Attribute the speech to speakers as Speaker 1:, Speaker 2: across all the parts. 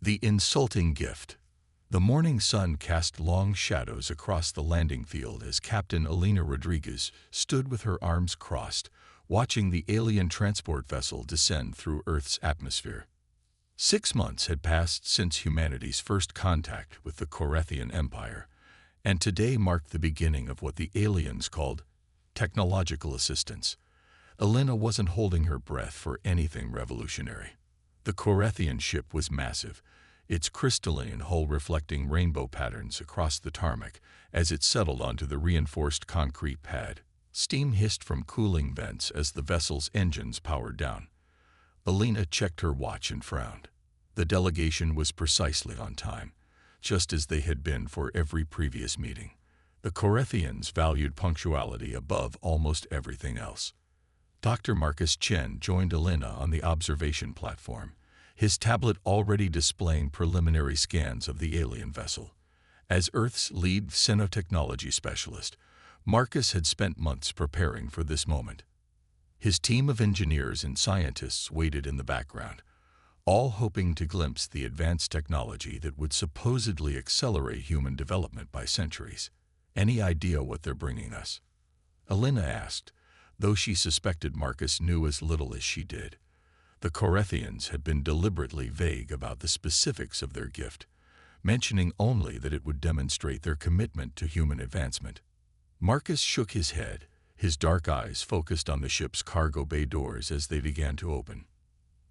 Speaker 1: The insulting gift. The morning sun cast long shadows across the landing field as Captain Elena Rodriguez stood with her arms crossed, watching the alien transport vessel descend through Earth's atmosphere. 6 months had passed since humanity's first contact with the Korethian Empire, and today marked the beginning of what the aliens called technological assistance. Elena wasn't holding her breath for anything revolutionary. The Korethian ship was massive, its crystalline hull reflecting rainbow patterns across the tarmac as it settled onto the reinforced concrete pad. Steam hissed from cooling vents as the vessel's engines powered down. Elena checked her watch and frowned. The delegation was precisely on time, just as they had been for every previous meeting. The Korethians valued punctuality above almost everything else. Dr. Marcus Chen joined Elena on the observation platform, his tablet already displaying preliminary scans of the alien vessel. As Earth's lead xenotechnology specialist, Marcus had spent months preparing for this moment. His team of engineers and scientists waited in the background, all hoping to glimpse the advanced technology that would supposedly accelerate human development by centuries. "Any idea what they're bringing us?" Elena asked, though she suspected Marcus knew as little as she did. The Korethians had been deliberately vague about the specifics of their gift, mentioning only that it would demonstrate their commitment to human advancement. Marcus shook his head, his dark eyes focused on the ship's cargo bay doors as they began to open.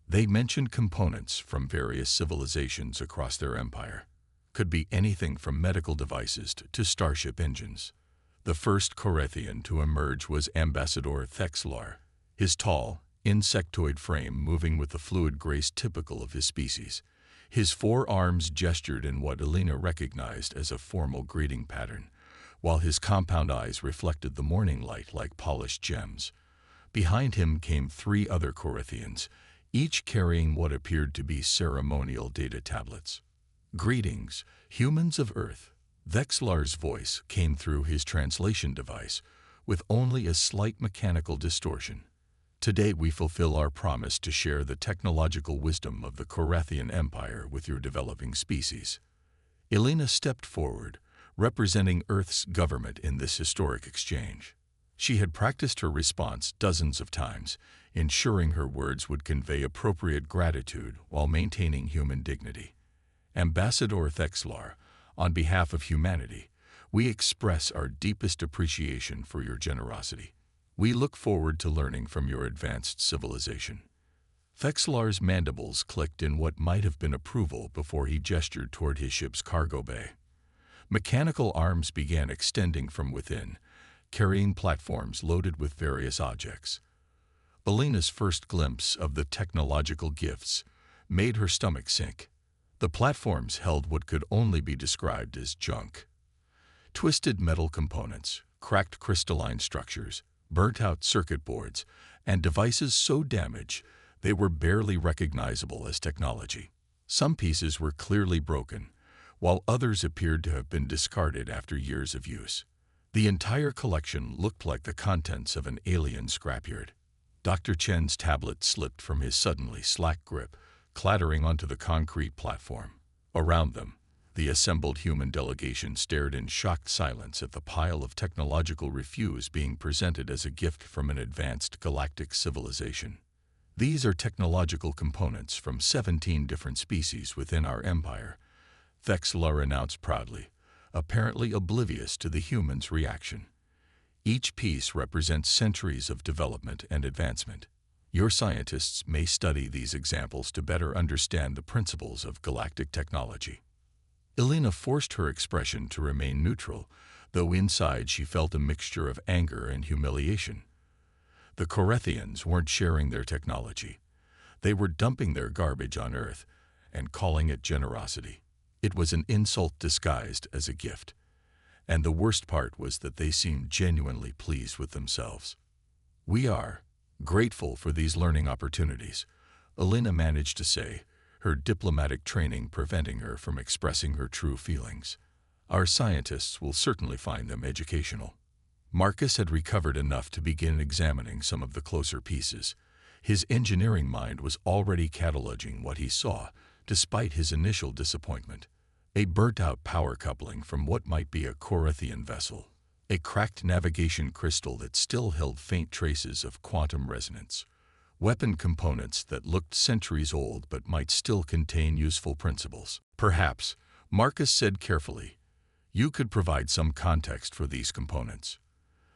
Speaker 1: They mentioned components from various civilizations across their empire. Could be anything from medical devices to starship engines. The first Korethian to emerge was Ambassador Thexlar, his tall, insectoid frame moving with the fluid grace typical of his species. His 4 arms gestured in what Elena recognized as a formal greeting pattern, while his compound eyes reflected the morning light like polished gems. Behind him came 3 other Korethians, each carrying what appeared to be ceremonial data tablets. "Greetings, humans of Earth." Thexlar's voice came through his translation device, with only a slight mechanical distortion. "Today we fulfill our promise to share the technological wisdom of the Korethian Empire with your developing species." Elena stepped forward, representing Earth's government in this historic exchange. She had practiced her response dozens of times, ensuring her words would convey appropriate gratitude while maintaining human dignity. "Ambassador Thexlar, on behalf of humanity, we express our deepest appreciation for your generosity. We look forward to learning from your advanced civilization." Thexlar's mandibles clicked in what might have been approval before he gestured toward his ship's cargo bay. Mechanical arms began extending from within, carrying platforms loaded with various objects. Elena's first glimpse of the technological gifts made her stomach sink. The platforms held what could only be described as junk. Twisted metal components, cracked crystalline structures, burnt-out circuit boards, and devices so damaged they were barely recognizable as technology. Some pieces were clearly broken, while others appeared to have been discarded after years of use. The entire collection looked like the contents of an alien scrapyard. Dr. Chen's tablet slipped from his suddenly slack grip, clattering onto the concrete platform. Around them, the assembled human delegation stared in shocked silence at the pile of technological refuse being presented as a gift from an advanced galactic civilization. "These are technological components from 17 different species within our empire," Thexlar announced proudly, apparently oblivious to the humans' reaction. "Each piece represents centuries of development and advancement. Your scientists may study these examples to better understand the principles of galactic technology." Elena forced her expression to remain neutral, though inside she felt a mixture of anger and humiliation. The Korethians weren't sharing their technology. They were dumping their garbage on Earth and calling it generosity. It was an insult disguised as a gift. And the worst part was that they seemed genuinely pleased with themselves. "We are grateful for these learning opportunities," Elena managed to say, her diplomatic training preventing her from expressing her true feelings. "Our scientists will certainly find them educational." Marcus had recovered enough to begin examining some of the closer pieces. His engineering mind was already cataloging what he saw, despite his initial disappointment. A burnt-out power coupling from what might be a Corinthian vessel, a cracked navigation crystal that still held faint traces of quantum resonance, weapon components that looked centuries old but might still contain useful principles. Perhaps, Marcus said carefully, you could provide some context for these components,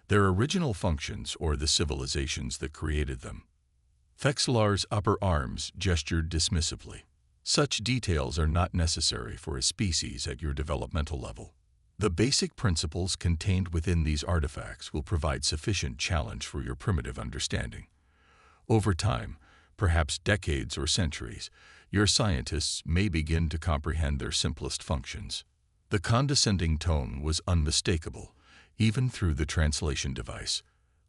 Speaker 1: their original functions or the civilizations that created them. Thexlar's upper arms gestured dismissively. Such details are not necessary for a species at your developmental level. The basic principles contained within these artifacts will provide sufficient challenge for your primitive understanding. Over time, perhaps decades or centuries, your scientists may begin to comprehend their simplest functions. The condescending tone was unmistakable, even through the translation device.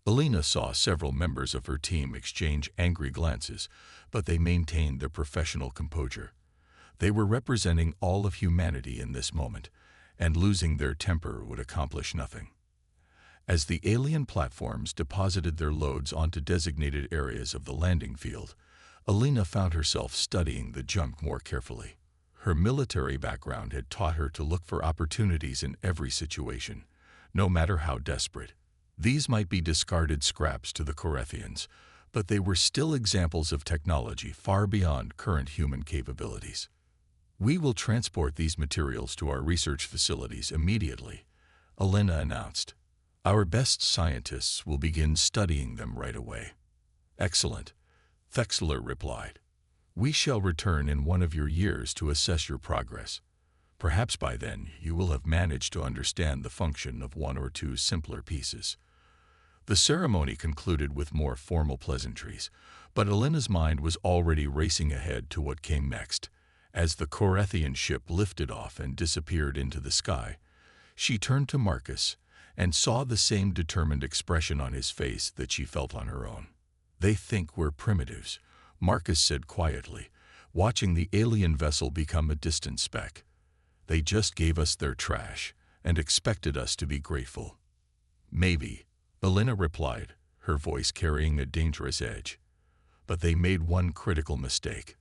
Speaker 1: Alina saw several members of her team exchange angry glances, but they maintained their professional composure. They were representing all of humanity in this moment, and losing their temper would accomplish nothing. As the alien platforms deposited their loads onto designated areas of the landing field, Alina found herself studying the junk more carefully. Her military background had taught her to look for opportunities in every situation, no matter how desperate. These might be discarded scraps to the Corinthians, but they were still examples of technology far beyond current human capabilities. We will transport these materials to our research facilities immediately, Alina announced. Our best scientists will begin studying them right away. Excellent, Thexler replied. We shall return in one of your years to assess your progress. Perhaps by then you will have managed to understand the function of one or two simpler pieces. The ceremony concluded with more formal pleasantries, but Alina's mind was already racing ahead to what came next. As the Corinthian ship lifted off and disappeared into the sky, she turned to Marcus and saw the same determined expression on his face that she felt on her own. They think we're primitives, Marcus said quietly, watching the alien vessel become a distant speck. They just gave us their trash and expected us to be grateful. Maybe, Alina replied, her voice carrying a dangerous edge. But they made one critical mistake.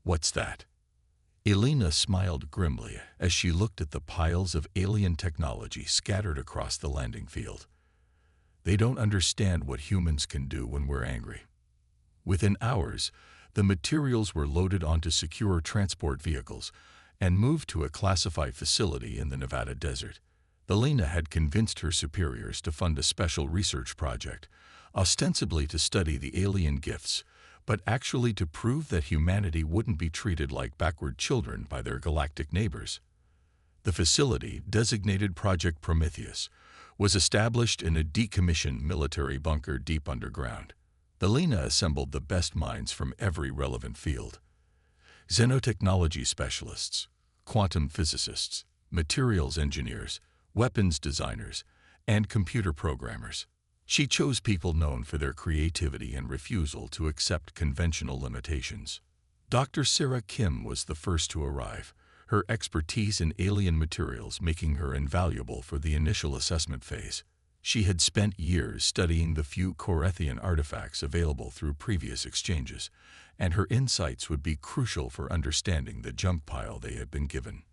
Speaker 1: What's that? Alina smiled grimly as she looked at the piles of alien technology scattered across the landing field. They don't understand what humans can do when we're angry. Within hours, the materials were loaded onto secure transport vehicles and moved to a classified facility in the Nevada desert. Alina had convinced her superiors to fund a special research project, ostensibly to study the alien gifts, but actually to prove that humanity wouldn't be treated like backward children by their galactic neighbors. The facility, designated Project Prometheus, was established in a decommissioned military bunker deep underground. Alina assembled the best minds from every relevant field: xenotechnology specialists, quantum physicists, materials engineers, weapons designers, and computer programmers. She chose people known for their creativity and refusal to accept conventional limitations. Dr. Sarah Kim was the first to arrive, her expertise in alien materials making her invaluable for the initial assessment phase. She had spent years studying the few Corinthian artifacts available through previous exchanges, and her insights would be crucial for understanding the junk pile they had been given.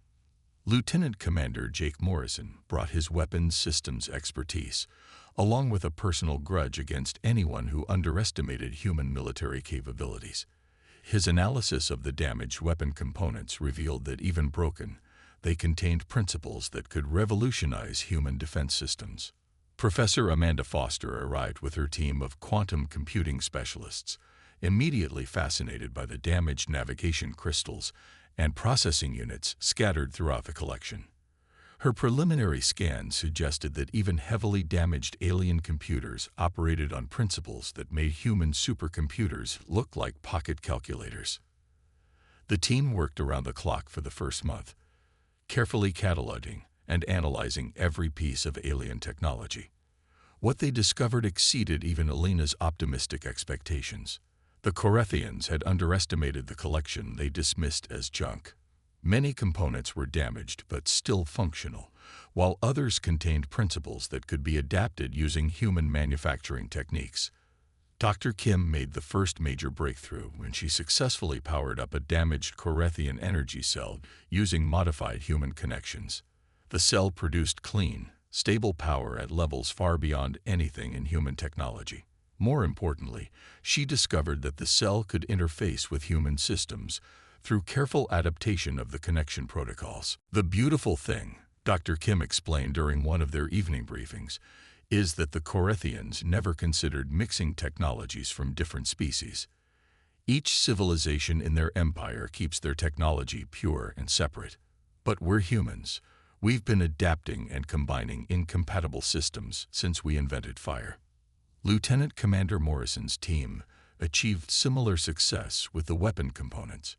Speaker 1: Lieutenant Commander Jake Morrison brought his weapons systems expertise, along with a personal grudge against anyone who underestimated human military capabilities. His analysis of the damaged weapon components revealed that even broken, they contained principles that could revolutionize human defense systems. Professor Amanda Foster arrived with her team of quantum computing specialists, immediately fascinated by the damaged navigation crystals and processing units scattered throughout the collection. Her preliminary scans suggested that even heavily damaged alien computers operated on principles that made human supercomputers look like pocket calculators. The team worked around the clock for the first month, carefully cataloging and analyzing every piece of alien technology. What they discovered exceeded even Alina's optimistic expectations. The Corinthians had underestimated the collection they dismissed as junk. Many components were damaged but still functional, while others contained principles that could be adapted using human manufacturing techniques. Dr. Kim made the first major breakthrough when she successfully powered up a damaged Corinthian energy cell using modified human connections. The cell produced clean, stable power at levels far beyond anything in human technology. More importantly, she discovered that the cell could interface with human systems through careful adaptation of the connection protocols. The beautiful thing, Dr. Kim explained during one of their evening briefings, is that the Corinthians never considered mixing technologies from different species. Each civilization in their empire keeps their technology pure and separate. But we're humans. We've been adapting and combining incompatible systems since we invented fire. Lieutenant Commander Morrison's team achieved similar success with the weapon components.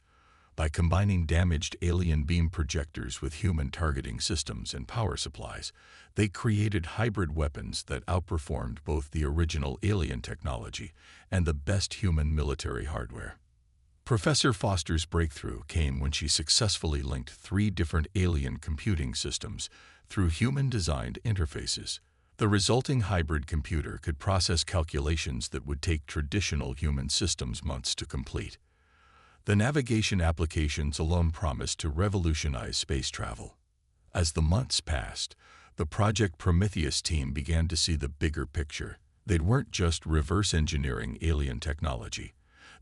Speaker 1: By combining damaged alien beam projectors with human targeting systems and power supplies, they created hybrid weapons that outperformed both the original alien technology and the best human military hardware. Professor Foster's breakthrough came when she successfully linked 3 different alien computing systems through human-designed interfaces. The resulting hybrid computer could process calculations that would take traditional human systems months to complete. The navigation applications alone promised to revolutionize space travel. As the months passed, the Project Prometheus team began to see the bigger picture. They weren't just reverse engineering alien technology.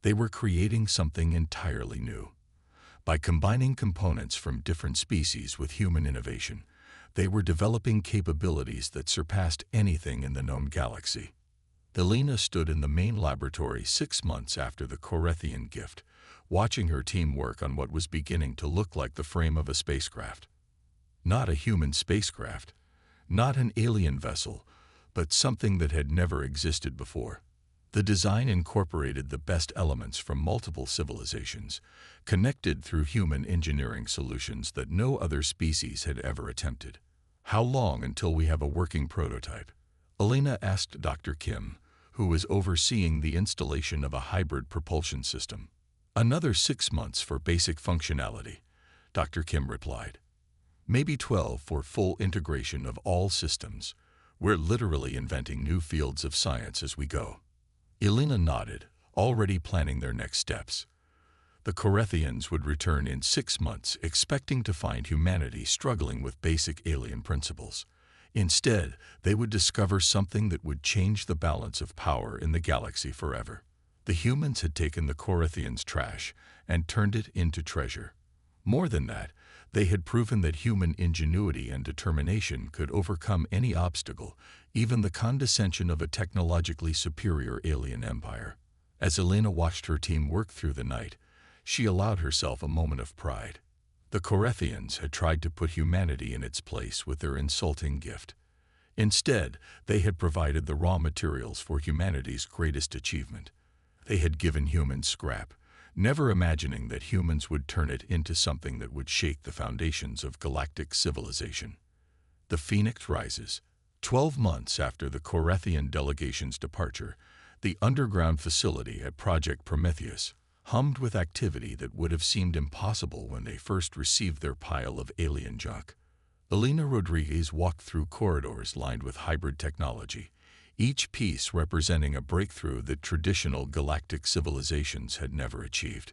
Speaker 1: They were creating something entirely new. By combining components from different species with human innovation, they were developing capabilities that surpassed anything in the known galaxy. Elena stood in the main laboratory 6 months after the Corinthian gift, watching her team work on what was beginning to look like the frame of a spacecraft. Not a human spacecraft, not an alien vessel, but something that had never existed before. The design incorporated the best elements from multiple civilizations, connected through human engineering solutions that no other species had ever attempted. How long until we have a working prototype? Elena asked Dr. Kim, who was overseeing the installation of a hybrid propulsion system. Another 6 months for basic functionality, Dr. Kim replied. Maybe 12 for full integration of all systems. We're literally inventing new fields of science as we go. Elena nodded, already planning their next steps. The Corinthians would return in 6 months, expecting to find humanity struggling with basic alien principles. Instead, they would discover something that would change the balance of power in the galaxy forever. The humans had taken the Corinthians' trash and turned it into treasure. More than that, they had proven that human ingenuity and determination could overcome any obstacle, even the condescension of a technologically superior alien empire. As Elena watched her team work through the night, she allowed herself a moment of pride. The Corinthians had tried to put humanity in its place with their insulting gift. Instead, they had provided the raw materials for humanity's greatest achievement. They had given humans scrap, never imagining that humans would turn it into something that would shake the foundations of galactic civilization. The Phoenix rises. 12 months after the Corinthian delegation's departure, the underground facility at Project Prometheus hummed with activity that would have seemed impossible when they first received their pile of alien junk. Elena Rodriguez walked through corridors lined with hybrid technology, each piece representing a breakthrough that traditional galactic civilizations had never achieved.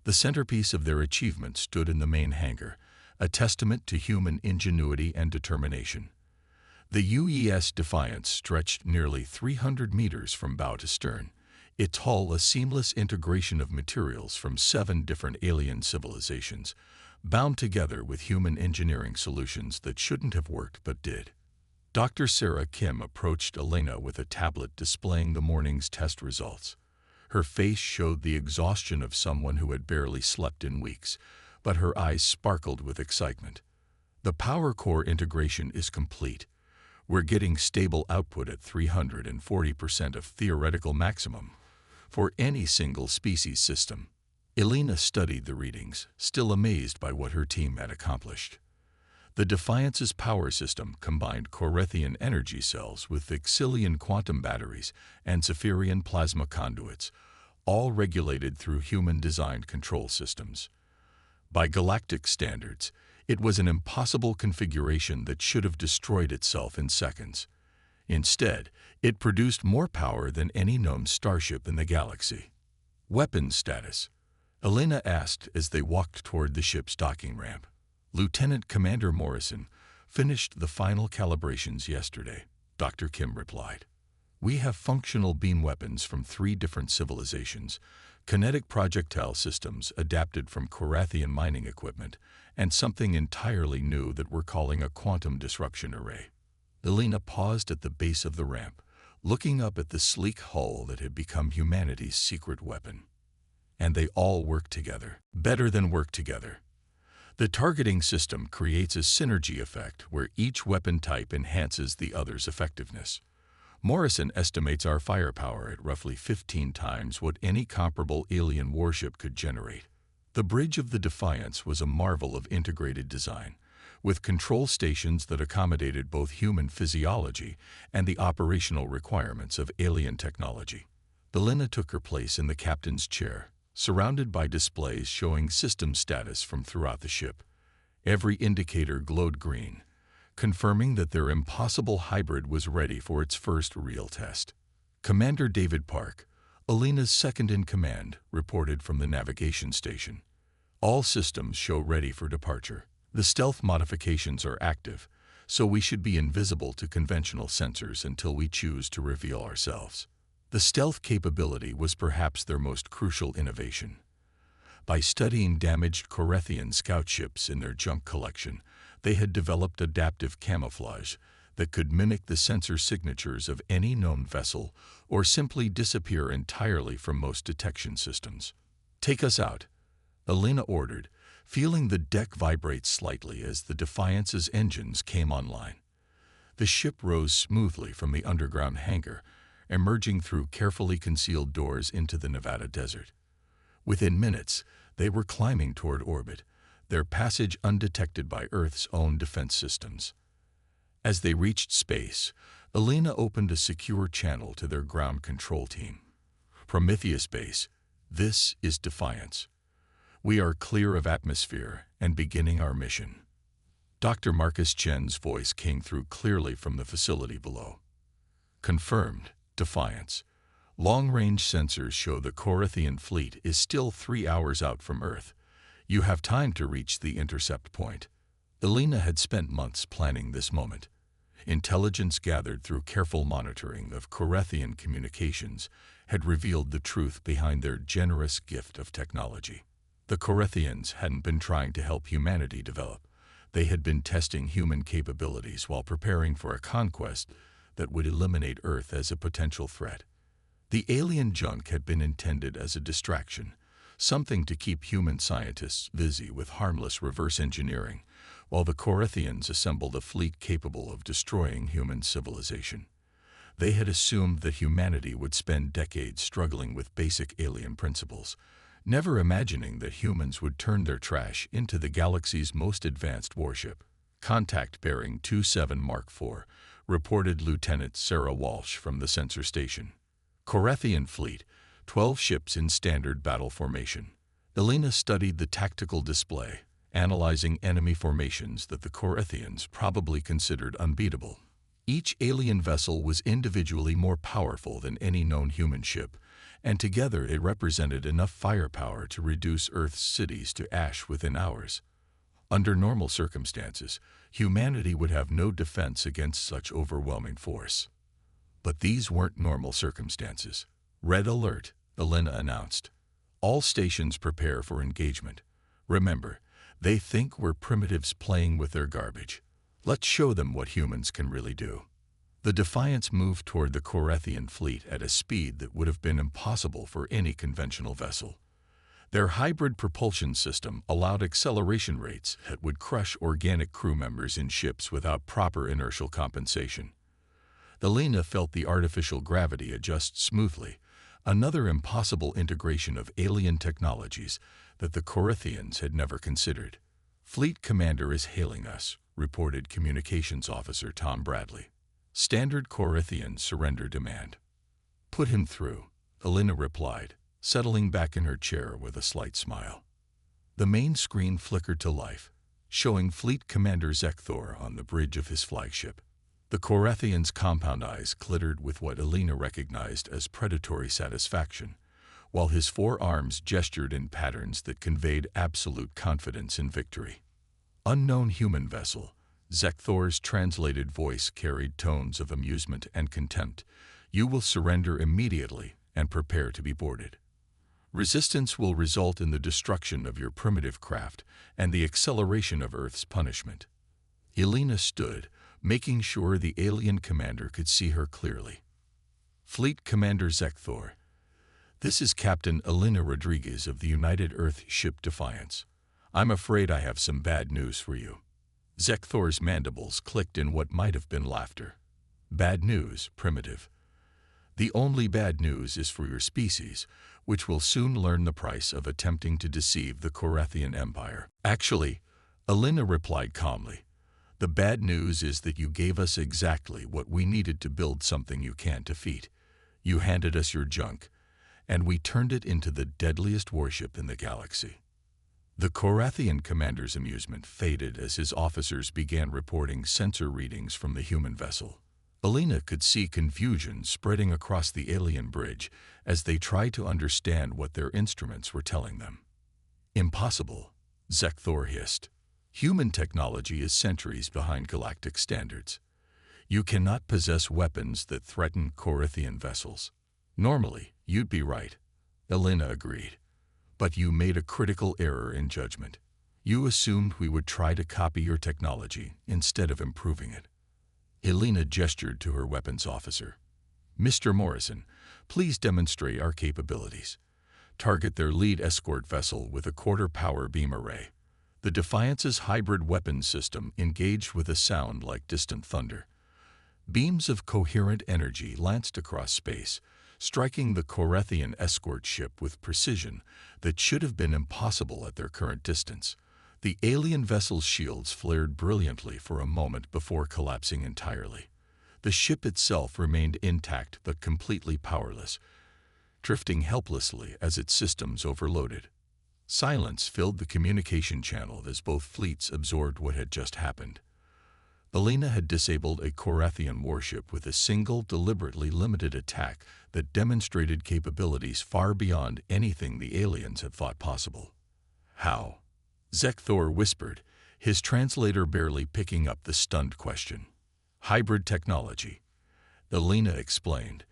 Speaker 1: The centerpiece of their achievement stood in the main hangar, a testament to human ingenuity and determination. The UES Defiance stretched nearly 300 meters from bow to stern, its hull a seamless integration of materials from 7 different alien civilizations, bound together with human engineering solutions that shouldn't have worked but did. Dr. Sarah Kim approached Elena with a tablet displaying the morning's test results. Her face showed the exhaustion of someone who had barely slept in weeks, but her eyes sparkled with excitement. The power core integration is complete. We're getting stable output at 340% of theoretical maximum for any single species system. Elena studied the readings, still amazed by what her team had accomplished. The Defiance's power system combined Corinthian energy cells with Vixillian quantum batteries and Zephyrian plasma conduits, all regulated through human-designed control systems. By galactic standards, it was an impossible configuration that should have destroyed itself in seconds. Instead, it produced more power than any known starship in the galaxy. Weapons status, Elena asked as they walked toward the ship's docking ramp. Lieutenant Commander Morrison finished the final calibrations yesterday, Dr. Kim replied. We have functional beam weapons from 3 different civilizations, kinetic projectile systems adapted from Korathian mining equipment, and something entirely new that we're calling a quantum disruption array. Elena paused at the base of the ramp, looking up at the sleek hull that had become humanity's secret weapon. And they all work together. Better than work together. The targeting system creates a synergy effect where each weapon type enhances the other's effectiveness. Morrison estimates our firepower at roughly 15 times what any comparable alien warship could generate. The bridge of the Defiance was a marvel of integrated design, with control stations that accommodated both human physiology and the operational requirements of alien technology. Elena took her place in the captain's chair, surrounded by displays showing system status from throughout the ship. Every indicator glowed green, confirming that their impossible hybrid was ready for its first real test. Commander David Park, Elena's second-in-command, reported from the navigation station. All systems show ready for departure. The stealth modifications are active, so we should be invisible to conventional sensors until we choose to reveal ourselves. The stealth capability was perhaps their most crucial innovation. By studying damaged Korathian scout ships in their junk collection, they had developed adaptive camouflage that could mimic the sensor signatures of any known vessel or simply disappear entirely from most detection systems. Take us out, Elena ordered, feeling the deck vibrate slightly as the Defiance's engines came online. The ship rose smoothly from the underground hangar, emerging through carefully concealed doors into the Nevada desert. Within minutes, they were climbing toward orbit, their passage undetected by Earth's own defense systems. As they reached space, Elena opened a secure channel to their ground control team. Prometheus Base, this is Defiance. We are clear of atmosphere and beginning our mission. Dr. Marcus Chen's voice came through clearly from the facility below. Confirmed, Defiance. Long-range sensors show the Korathian fleet is still 3 hours out from Earth. You have time to reach the intercept point. Elena had spent months planning this moment. Intelligence gathered through careful monitoring of Korathian communications had revealed the truth behind their generous gift of technology. The Korathians hadn't been trying to help humanity develop. They had been testing human capabilities while preparing for a conquest that would eliminate Earth as a potential threat. The alien junk had been intended as a distraction, something to keep human scientists busy with harmless reverse engineering, while the Korathians assembled a fleet capable of destroying human civilization. They had assumed that humanity would spend decades struggling with basic alien principles, never imagining that humans would turn their trash into the galaxy's most advanced warship. Contact bearing 27 Mark IV, reported Lieutenant Sarah Walsh from the sensor station. Korathian fleet, 12 ships in standard battle formation. Elena studied the tactical display, analyzing enemy formations that the Korathians probably considered unbeatable. Each alien vessel was individually more powerful than any known human ship, and together it represented enough firepower to reduce Earth's cities to ash within hours. Under normal circumstances, humanity would have no defense against such overwhelming force. But these weren't normal circumstances. Red alert, Elena announced. All stations prepare for engagement. Remember, they think we're primitives playing with their garbage. Let's show them what humans can really do. The Defiance moved toward the Korathian fleet at a speed that would have been impossible for any conventional vessel. Their hybrid propulsion system allowed acceleration rates that would crush organic crew members in ships without proper inertial compensation. Elena felt the artificial gravity adjust smoothly, another impossible integration of alien technologies that the Korathians had never considered. Fleet Commander is hailing us, reported Communications Officer Tom Bradley. Standard Korathian surrender demand. Put him through, Elena replied, settling back in her chair with a slight smile. The main screen flickered to life, showing Fleet Commander Zekthor on the bridge of his flagship. The Korathian's compound eyes glittered with what Alina recognized as predatory satisfaction, while his four arms gestured in patterns that conveyed absolute confidence in victory. Unknown human vessel, Zekthor's translated voice carried tones of amusement and contempt. You will surrender immediately and prepare to be boarded. Resistance will result in the destruction of your primitive craft and the acceleration of Earth's punishment. Alina stood, making sure the alien commander could see her clearly. Fleet Commander Zekthor, this is Captain Alina Rodriguez of the United Earth ship Defiance. I'm afraid I have some bad news for you. Zekthor's mandibles clicked in what might have been laughter. Bad news, primitive. The only bad news is for your species, which will soon learn the price of attempting to deceive the Korathian Empire. Actually, Alina replied calmly, the bad news is that you gave us exactly what we needed to build something you can't defeat. You handed us your junk, and we turned it into the deadliest warship in the galaxy. The Korathian commander's amusement faded as his officers began reporting sensor readings from the human vessel. Alina could see confusion spreading across the alien bridge as they tried to understand what their instruments were telling them. Impossible, Zekthor hissed. Human technology is centuries behind galactic standards. You cannot possess weapons that threaten Korathian vessels. Normally, you'd be right, Alina agreed. But you made a critical error in judgment. You assumed we would try to copy your technology instead of improving it. Alina gestured to her weapons officer. Mr. Morrison, please demonstrate our capabilities. Target their lead escort vessel with a quarter-power beam array. The Defiance's hybrid weapons system engaged with a sound like distant thunder. Beams of coherent energy lanced across space, striking the Korathian escort ship with precision that should have been impossible at their current distance. The alien vessel's shields flared brilliantly for a moment before collapsing entirely. The ship itself remained intact but completely powerless, drifting helplessly as its systems overloaded. Silence filled the communication channel as both fleets absorbed what had just happened. Alina had disabled a Korathian warship with a single, deliberately limited attack that demonstrated capabilities far beyond anything the aliens had thought possible. How? Zekthor whispered, his translator barely picking up the stunned question. Hybrid technology, Alina explained,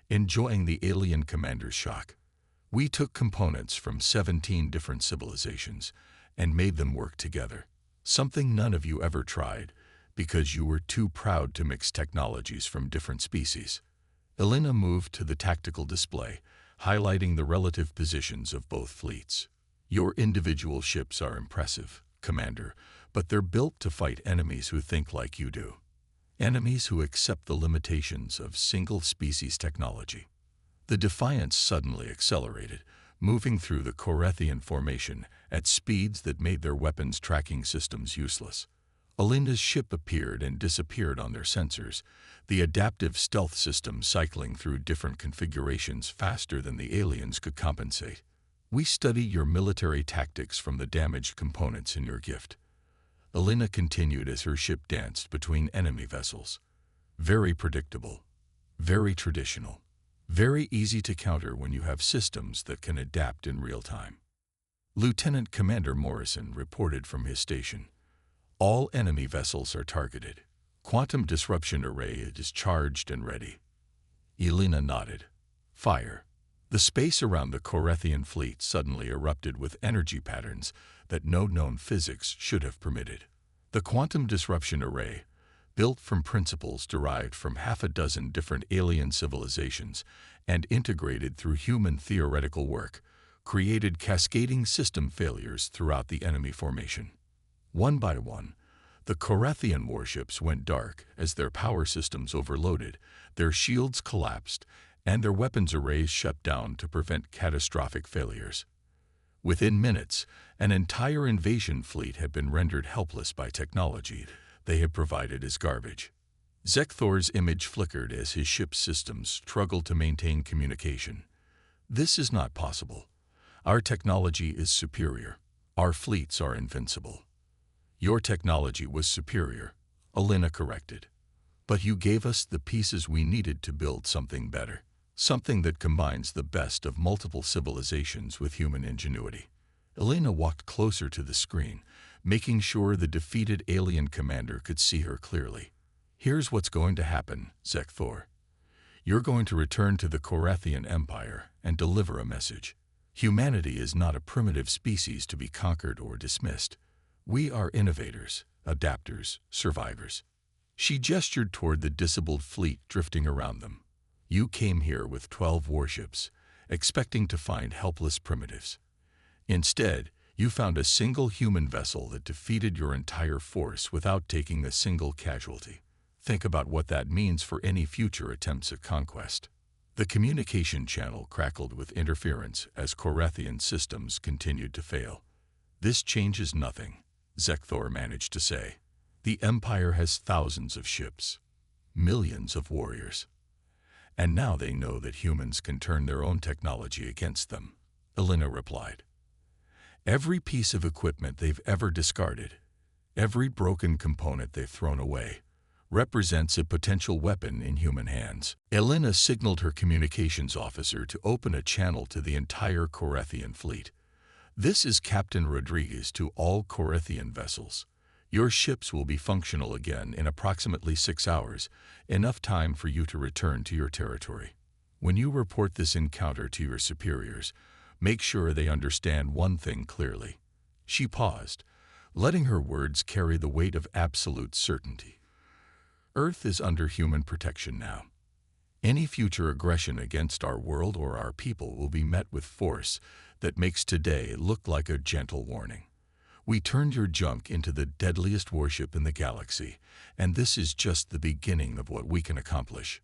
Speaker 1: enjoying the alien commander's shock. We took components from 17 different civilizations and made them work together, something none of you ever tried, because you were too proud to mix technologies from different species. Alina moved to the tactical display, highlighting the relative positions of both fleets. Your individual ships are impressive, Commander, but they're built to fight enemies who think like you do. Enemies who accept the limitations of single-species technology. The Defiance suddenly accelerated, moving through the Korathian formation at speeds that made their weapons tracking systems useless. Alina's ship appeared and disappeared on their sensors, the adaptive stealth system cycling through different configurations faster than the aliens could compensate. We study your military tactics from the damaged components in your gift. Alina continued as her ship danced between enemy vessels. Very predictable, very traditional, very easy to counter when you have systems that can adapt in real time. Lieutenant Commander Morrison reported from his station. All enemy vessels are targeted. Quantum disruption array is charged and ready. Alina nodded. Fire. The space around the Korathian fleet suddenly erupted with energy patterns that no known physics should have permitted. The quantum disruption array, built from principles derived from half a dozen different alien civilizations and integrated through human theoretical work, created cascading system failures throughout the enemy formation. One by one, the Korathian warships went dark as their power systems overloaded, their shields collapsed, and their weapons arrays shut down to prevent catastrophic failures. Within minutes, an entire invasion fleet had been rendered helpless by technology they had provided as garbage. Zekthor's image flickered as his ship's systems struggled to maintain communication. This is not possible. Our technology is superior. Our fleets are invincible. Your technology was superior, Alina corrected. But you gave us the pieces we needed to build something better, something that combines the best of multiple civilizations with human ingenuity. Elena walked closer to the screen, making sure the defeated alien commander could see her clearly. Here's what's going to happen, Zekthor. You're going to return to the Korathian Empire and deliver a message. Humanity is not a primitive species to be conquered or dismissed. We are innovators, adapters, survivors. She gestured toward the disabled fleet drifting around them. You came here with 12 warships, expecting to find helpless primitives. Instead, you found a single human vessel that defeated your entire force without taking a single casualty. Think about what that means for any future attempts at conquest. The communication channel crackled with interference as Korathian systems continued to fail. This changes nothing, Zekthor managed to say. The Empire has thousands of ships, millions of warriors. And now they know that humans can turn their own technology against them, Elena replied. Every piece of equipment they've ever discarded, every broken component they've thrown away, represents a potential weapon in human hands. Elena signaled her communications officer to open a channel to the entire Korathian fleet. This is Captain Rodriguez to all Korathian vessels. Your ships will be functional again in approximately 6 hours, enough time for you to return to your territory. When you report this encounter to your superiors, make sure they understand one thing clearly. She paused, letting her words carry the weight of absolute certainty. Earth is under human protection now. Any future aggression against our world or our people will be met with force that makes today look like a gentle warning. We turned your junk into the deadliest warship in the galaxy, and this is just the beginning of what we can accomplish.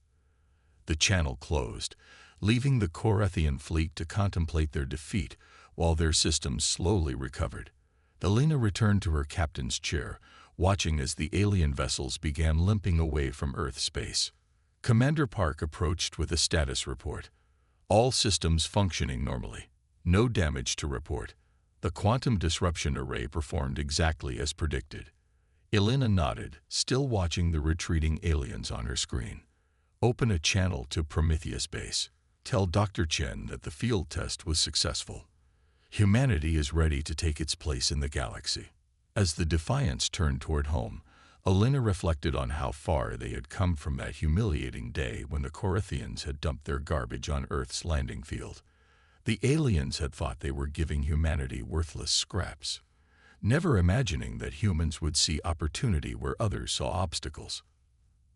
Speaker 1: The channel closed, leaving the Korathian fleet to contemplate their defeat while their systems slowly recovered. Elena returned to her captain's chair, watching as the alien vessels began limping away from Earth space. Commander Park approached with a status report. All systems functioning normally. No damage to report. The quantum disruption array performed exactly as predicted. Elena nodded, still watching the retreating aliens on her screen. Open a channel to Prometheus base. Tell Dr. Chen that the field test was successful. Humanity is ready to take its place in the galaxy. As the Defiance turned toward home, Elena reflected on how far they had come from that humiliating day when the Korathians had dumped their garbage on Earth's landing field. The aliens had thought they were giving humanity worthless scraps, never imagining that humans would see opportunity where others saw obstacles.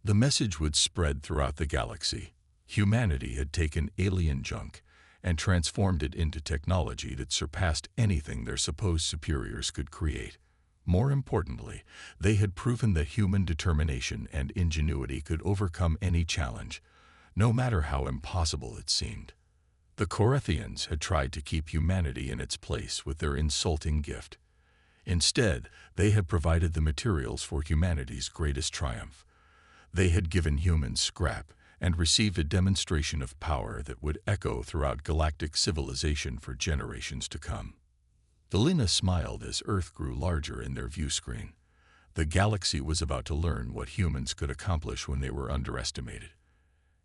Speaker 1: The message would spread throughout the galaxy. Humanity had taken alien junk and transformed it into technology that surpassed anything their supposed superiors could create. More importantly, they had proven that human determination and ingenuity could overcome any challenge, no matter how impossible it seemed. The Korathians had tried to keep humanity in its place with their insulting gift. Instead, they had provided the materials for humanity's greatest triumph. They had given humans scrap and received a demonstration of power that would echo throughout galactic civilization for generations to come. Elena smiled as Earth grew larger in their view screen. The galaxy was about to learn what humans could accomplish when they were underestimated.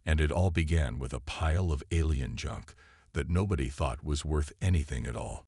Speaker 1: And it all began with a pile of alien junk that nobody thought was worth anything at all.